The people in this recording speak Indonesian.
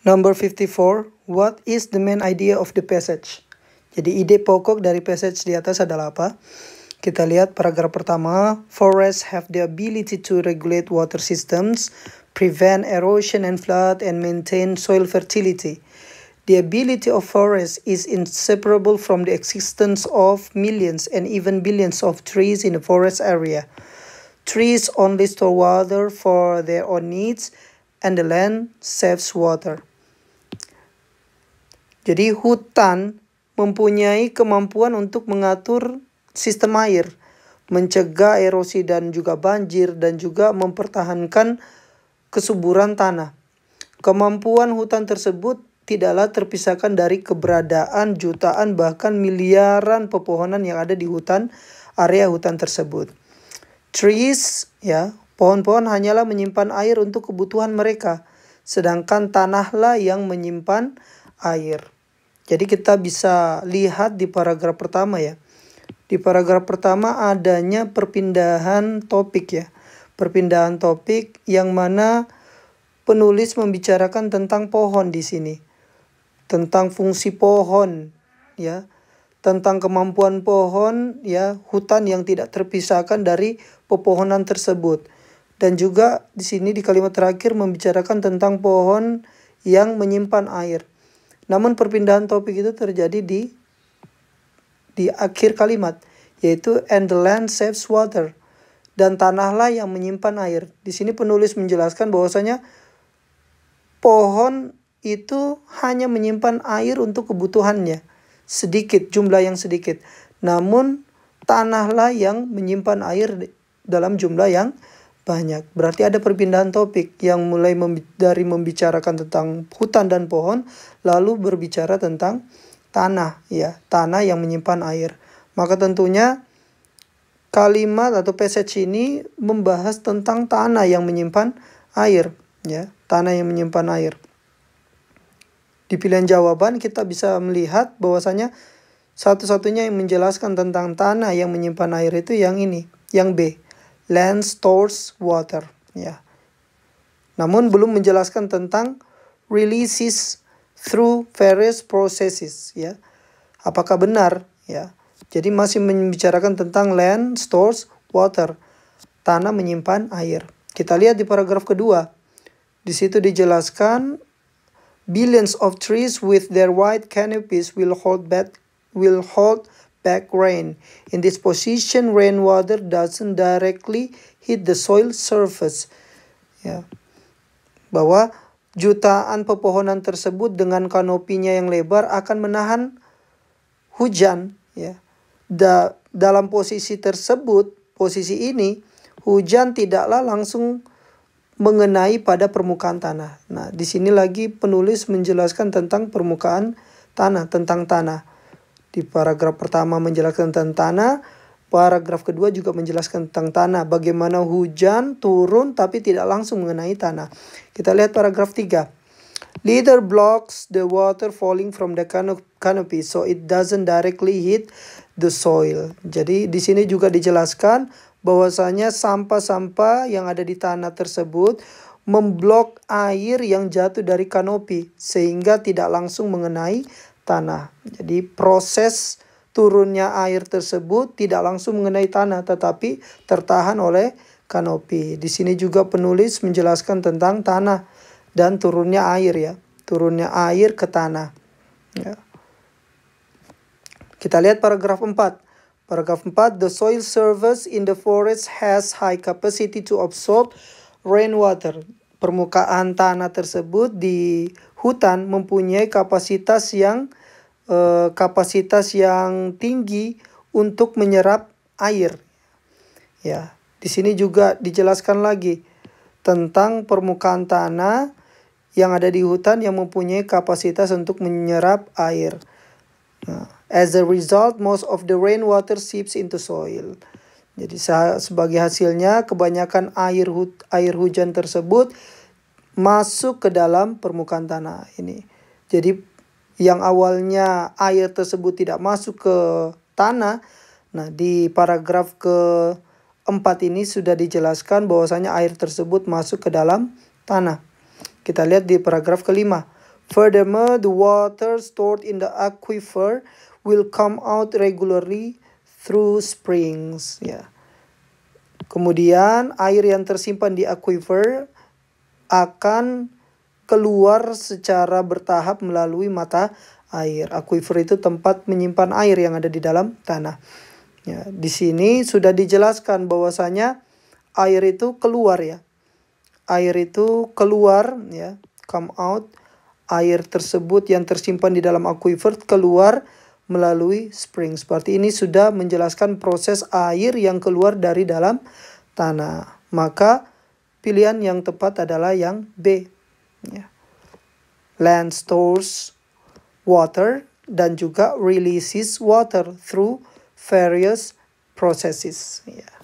Number 54, what is the main idea of the passage? Jadi ide pokok dari passage di atas adalah apa? Kita lihat paragraf pertama, forests have the ability to regulate water systems, prevent erosion and flood, and maintain soil fertility. The ability of forests is inseparable from the existence of millions and even billions of trees in the forest area. Trees only store water for their own needs, and the land saves water. Jadi hutan mempunyai kemampuan untuk mengatur sistem air, mencegah erosi dan juga banjir, dan juga mempertahankan kesuburan tanah. Kemampuan hutan tersebut tidaklah terpisahkan dari keberadaan jutaan bahkan miliaran pepohonan yang ada di area hutan tersebut. Trees, pohon-pohon hanyalah menyimpan air untuk kebutuhan mereka, sedangkan tanahlah yang menyimpan air. Jadi kita bisa lihat di paragraf pertama ya. Di paragraf pertama adanya perpindahan topik ya. Perpindahan topik yang mana penulis membicarakan tentang pohon di sini. Tentang fungsi pohon ya. Tentang kemampuan pohon ya, hutan yang tidak terpisahkan dari pepohonan tersebut. Dan juga di sini di kalimat terakhir membicarakan tentang pohon yang menyimpan air. Namun perpindahan topik itu terjadi di akhir kalimat, yaitu and the land saves water, dan tanahlah yang menyimpan air. Di sini penulis menjelaskan bahwasanya pohon itu hanya menyimpan air untuk kebutuhannya, sedikit, jumlah yang sedikit. Namun tanahlah yang menyimpan air dalam jumlah yang banyak. Berarti ada perpindahan topik yang mulai dari membicarakan tentang hutan dan pohon, lalu berbicara tentang tanah ya, tanah yang menyimpan air. Maka tentunya kalimat atau passage ini membahas tentang tanah yang menyimpan air ya, tanah yang menyimpan air. Di pilihan jawaban kita bisa melihat bahwasanya satu-satunya yang menjelaskan tentang tanah yang menyimpan air itu yang ini, yang B. Land stores water ya. Namun belum menjelaskan tentang releases through various processes ya. Apakah benar ya? Jadi masih membicarakan tentang land stores water, tanah menyimpan air. Kita lihat di paragraf kedua. Di situ dijelaskan billions of trees with their wide canopies will hold back rain. In this position, rainwater doesn't directly hit the soil surface. Ya. Bahwa jutaan pepohonan tersebut dengan kanopinya yang lebar akan menahan hujan. Ya. Dalam posisi tersebut, posisi ini, hujan tidaklah langsung mengenai pada permukaan tanah. Nah, di sini lagi penulis menjelaskan tentang permukaan tanah, tentang tanah. Di paragraf pertama menjelaskan tentang tanah, paragraf kedua juga menjelaskan tentang tanah. Bagaimana hujan turun tapi tidak langsung mengenai tanah. Kita lihat paragraf 3. Leader blocks the water falling from the canopy so it doesn't directly hit the soil. Jadi di sini juga dijelaskan bahwasanya sampah-sampah yang ada di tanah tersebut memblok air yang jatuh dari kanopi sehingga tidak langsung mengenai tanah. Jadi proses turunnya air tersebut tidak langsung mengenai tanah tetapi tertahan oleh kanopi. Di sini juga penulis menjelaskan tentang tanah dan turunnya air ya. Turunnya air ke tanah. Ya. Kita lihat paragraf 4. Paragraf 4, the soil surface in the forest has high capacity to absorb rainwater. Permukaan tanah tersebut di hutan mempunyai kapasitas yang tinggi untuk menyerap air. Ya, di sini juga dijelaskan lagi tentang permukaan tanah yang ada di hutan yang mempunyai kapasitas untuk menyerap air. Nah, as a result, most of the rainwater seeps into soil. Jadi sebagai hasilnya kebanyakan air hujan tersebut masuk ke dalam permukaan tanah ini. Jadi yang awalnya air tersebut tidak masuk ke tanah, nah di paragraf keempat ini sudah dijelaskan bahwasanya air tersebut masuk ke dalam tanah. Kita lihat di paragraf kelima. Furthermore, the water stored in the aquifer will come out regularly through springs. Ya. Kemudian air yang tersimpan di aquifer akan keluar secara bertahap melalui mata air. Aquifer itu tempat menyimpan air yang ada di dalam tanah. Ya, di sini sudah dijelaskan bahwasanya air itu keluar ya. Air itu keluar ya, come out. Air tersebut yang tersimpan di dalam aquifer keluar melalui spring. Seperti ini sudah menjelaskan proses air yang keluar dari dalam tanah. Maka pilihan yang tepat adalah yang B. Ya. Land stores water dan juga releases water through various processes. Ya.